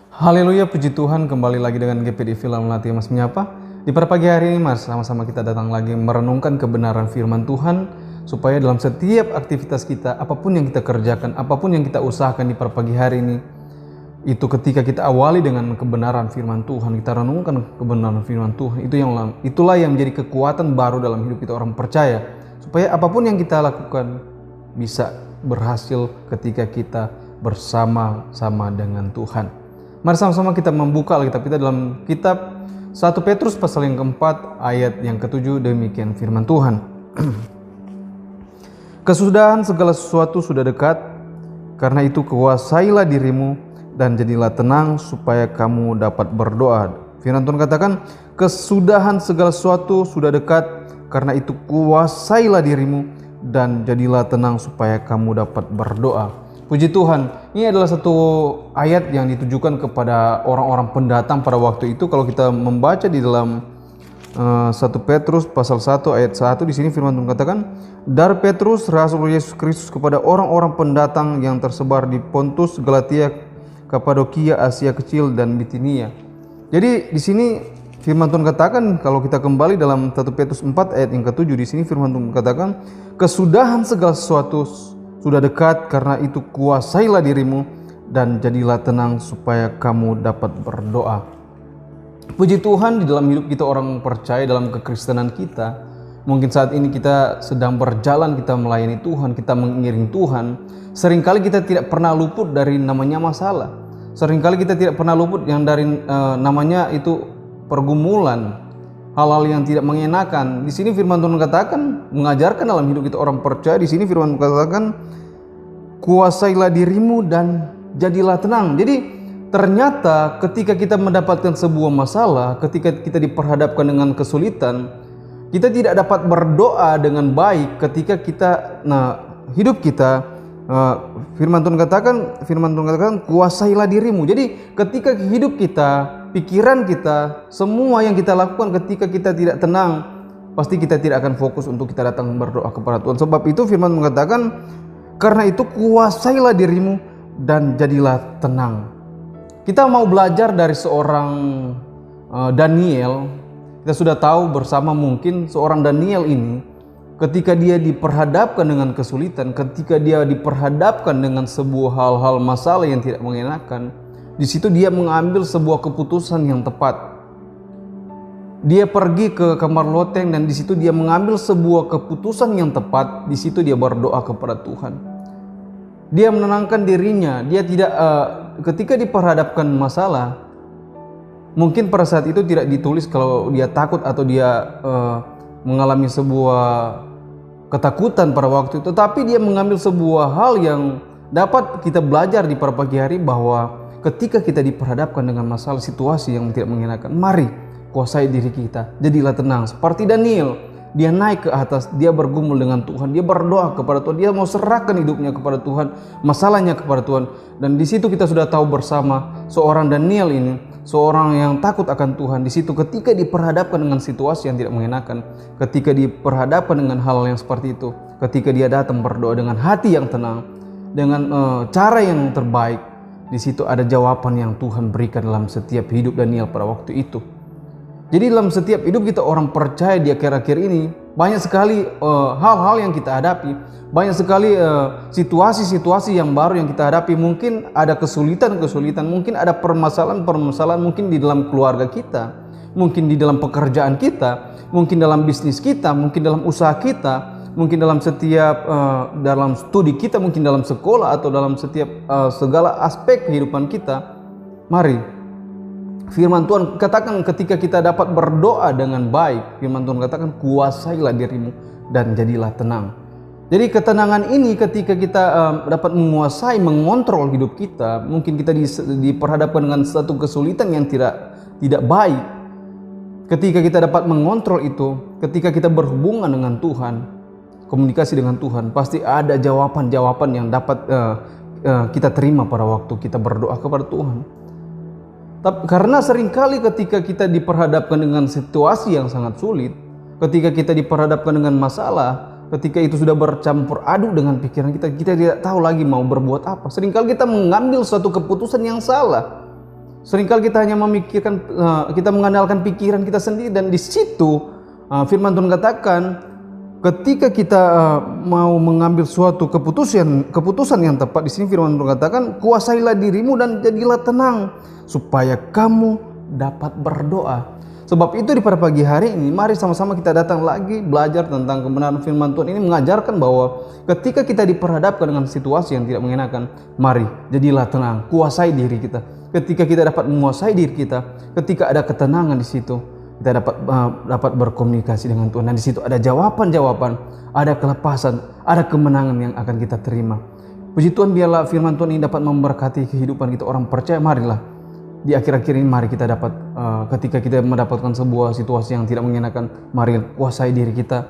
Haleluya, puji Tuhan, kembali lagi dengan GPD Film Melatih Mas Menyapa. Di pada pagi hari ini Mas, sama-sama kita datang lagi merenungkan kebenaran firman Tuhan, supaya dalam setiap aktivitas kita, apapun yang kita kerjakan, apapun yang kita usahakan di pada pagi hari ini, itu ketika kita awali dengan kebenaran firman Tuhan, kita renungkan kebenaran firman Tuhan, itulah yang menjadi kekuatan baru dalam hidup kita orang percaya, supaya apapun yang kita lakukan bisa berhasil ketika kita bersama-sama dengan Tuhan. Mari sama-sama kita membuka Alkitab kita dalam kitab 1 Petrus pasal yang keempat ayat yang ketujuh. Demikian firman Tuhan. Kesudahan segala sesuatu sudah dekat, karena itu kuasailah dirimu dan jadilah tenang supaya kamu dapat berdoa. Firman Tuhan katakan, kesudahan segala sesuatu sudah dekat, karena itu kuasailah dirimu dan jadilah tenang supaya kamu dapat berdoa. Puji Tuhan, ini adalah satu ayat yang ditujukan kepada orang-orang pendatang pada waktu itu. Kalau kita membaca di dalam 1 Petrus pasal 1 ayat 1, di sini firman Tuhan katakan, dari Petrus Rasul Yesus Kristus kepada orang-orang pendatang yang tersebar di Pontus, Galatia, Kapadokia, Asia Kecil dan Bitinia. Jadi di sini firman Tuhan katakan, kalau kita kembali dalam 1 Petrus 4 ayat yang ke-7, di sini firman Tuhan katakan, kesudahan segala sesuatu sudah dekat, karena itu kuasailah dirimu dan jadilah tenang supaya kamu dapat berdoa. Puji Tuhan, di dalam hidup kita orang percaya, dalam kekristenan kita, mungkin saat ini kita sedang berjalan, kita melayani Tuhan, kita mengiring Tuhan. Seringkali kita tidak pernah luput dari namanya masalah. Seringkali kita tidak pernah luput yang dari namanya itu pergumulan, hal-hal yang tidak mengenakan. Di sini firman Tuhan katakan, mengajarkan dalam hidup kita orang percaya. Di sini firman Tuhan katakan, kuasailah dirimu dan jadilah tenang. Jadi ternyata ketika kita mendapatkan sebuah masalah, ketika kita diperhadapkan dengan kesulitan, kita tidak dapat berdoa dengan baik ketika kita hidup kita, firman Tuhan katakan kuasailah dirimu. Jadi ketika hidup kita, pikiran kita, semua yang kita lakukan, ketika kita tidak tenang, pasti kita tidak akan fokus untuk kita datang berdoa kepada Tuhan. Sebab itu firman mengatakan, karena itu kuasailah dirimu dan jadilah tenang. Kita mau belajar dari seorang Daniel. Kita sudah tahu bersama mungkin seorang Daniel ini, ketika dia diperhadapkan dengan kesulitan, ketika dia diperhadapkan dengan sebuah hal-hal masalah yang tidak mengenakan, di situ dia mengambil sebuah keputusan yang tepat. Dia pergi ke kamar loteng dan di situ dia mengambil sebuah keputusan yang tepat. Di situ dia berdoa kepada Tuhan. Dia menenangkan dirinya. Dia tidak ketika diperhadapkan masalah, mungkin pada saat itu tidak ditulis kalau dia takut atau dia mengalami sebuah ketakutan pada waktu itu, tapi dia mengambil sebuah hal yang dapat kita belajar di pada pagi hari, bahwa ketika kita diperhadapkan dengan masalah situasi yang tidak mengenakan, mari kuasai diri kita, jadilah tenang. Seperti Daniel, dia naik ke atas, dia bergumul dengan Tuhan, dia berdoa kepada Tuhan, dia mau serahkan hidupnya kepada Tuhan, masalahnya kepada Tuhan. Dan di situ kita sudah tahu bersama seorang Daniel ini, seorang yang takut akan Tuhan. Di situ ketika diperhadapkan dengan situasi yang tidak mengenakan, ketika diperhadapkan dengan hal yang seperti itu, ketika dia datang berdoa dengan hati yang tenang, dengan cara yang terbaik, di situ ada jawaban yang Tuhan berikan dalam setiap hidup Daniel pada waktu itu. Jadi dalam setiap hidup kita orang percaya di akhir-akhir ini, banyak sekali hal-hal yang kita hadapi, banyak sekali situasi-situasi yang baru yang kita hadapi. Mungkin ada kesulitan-kesulitan, mungkin ada permasalahan-permasalahan, mungkin di dalam keluarga kita, mungkin di dalam pekerjaan kita, mungkin dalam bisnis kita, mungkin dalam usaha kita, mungkin dalam setiap dalam studi kita, mungkin dalam sekolah atau dalam setiap segala aspek kehidupan kita. Mari firman Tuhan katakan, ketika kita dapat berdoa dengan baik, firman Tuhan katakan, kuasailah dirimu dan jadilah tenang. Jadi ketenangan ini ketika kita dapat menguasai, mengontrol hidup kita. Mungkin kita diperhadapkan dengan satu kesulitan yang tidak baik. Ketika kita dapat mengontrol itu, ketika kita berhubungan dengan Tuhan, komunikasi dengan Tuhan, pasti ada jawaban-jawaban yang dapat kita terima pada waktu kita berdoa kepada Tuhan. Tapi karena seringkali ketika kita diperhadapkan dengan situasi yang sangat sulit, ketika kita diperhadapkan dengan masalah, ketika itu sudah bercampur aduk dengan pikiran kita, kita tidak tahu lagi mau berbuat apa. Seringkali kita mengambil suatu keputusan yang salah. Seringkali kita hanya memikirkan, kita mengandalkan pikiran kita sendiri, dan di situ firman Tuhan katakan ketika kita mau mengambil suatu keputusan yang tepat, di sini firman Tuhan katakan, kuasailah dirimu dan jadilah tenang supaya kamu dapat berdoa. Sebab itu pada pagi hari ini mari sama-sama kita datang lagi belajar tentang kebenaran firman Tuhan ini, mengajarkan bahwa ketika kita diperhadapkan dengan situasi yang tidak mengenakan, mari jadilah tenang, kuasai diri kita. Ketika kita dapat menguasai diri kita, ketika ada ketenangan di situ, kita dapat berkomunikasi dengan Tuhan, dan di situ ada jawaban-jawaban, ada kelepasan, ada kemenangan yang akan kita terima. Puji Tuhan, biarlah firman Tuhan ini dapat memberkati kehidupan kita orang percaya. Marilah di akhir-akhir ini mari kita dapat ketika kita mendapatkan sebuah situasi yang tidak mengenakan, mari kuasai diri kita.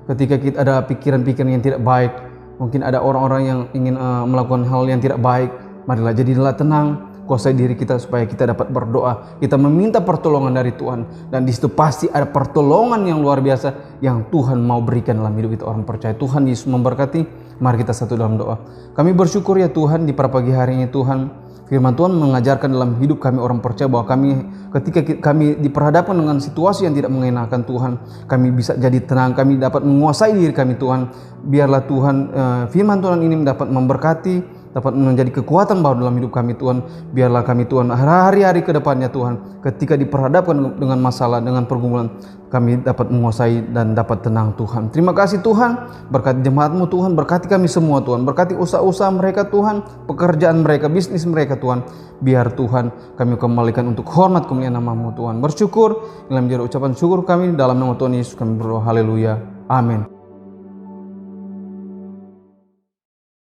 Ketika kita ada pikiran-pikiran yang tidak baik, mungkin ada orang-orang yang ingin melakukan hal yang tidak baik, marilah jadilah tenang, kuasai diri kita supaya kita dapat berdoa, kita meminta pertolongan dari Tuhan, dan di situ pasti ada pertolongan yang luar biasa yang Tuhan mau berikan dalam hidup kita orang percaya. Tuhan Yesus memberkati. Mari kita satu dalam doa. Kami bersyukur ya Tuhan, di pagi hari ini Tuhan, firman Tuhan mengajarkan dalam hidup kami orang percaya bahwa ketika kami diperhadapkan dengan situasi yang tidak mengenakan Tuhan, kami bisa jadi tenang, kami dapat menguasai diri kami Tuhan. Biarlah Tuhan firman Tuhan ini dapat memberkati, dapat menjadi kekuatan baru dalam hidup kami Tuhan. Biarlah kami Tuhan hari-hari ke depannya Tuhan, ketika diperhadapkan dengan masalah, dengan pergumulan, kami dapat menguasai dan dapat tenang Tuhan. Terima kasih Tuhan, berkati jemaat-Mu Tuhan, berkati kami semua Tuhan, berkati usaha-usaha mereka Tuhan, pekerjaan mereka, bisnis mereka Tuhan. Biar Tuhan kami kembalikan untuk hormat kemuliaan nama-Mu Tuhan. Bersyukur, dalam ucapan syukur kami dalam nama Tuhan Yesus kami berdoa, haleluya, amin.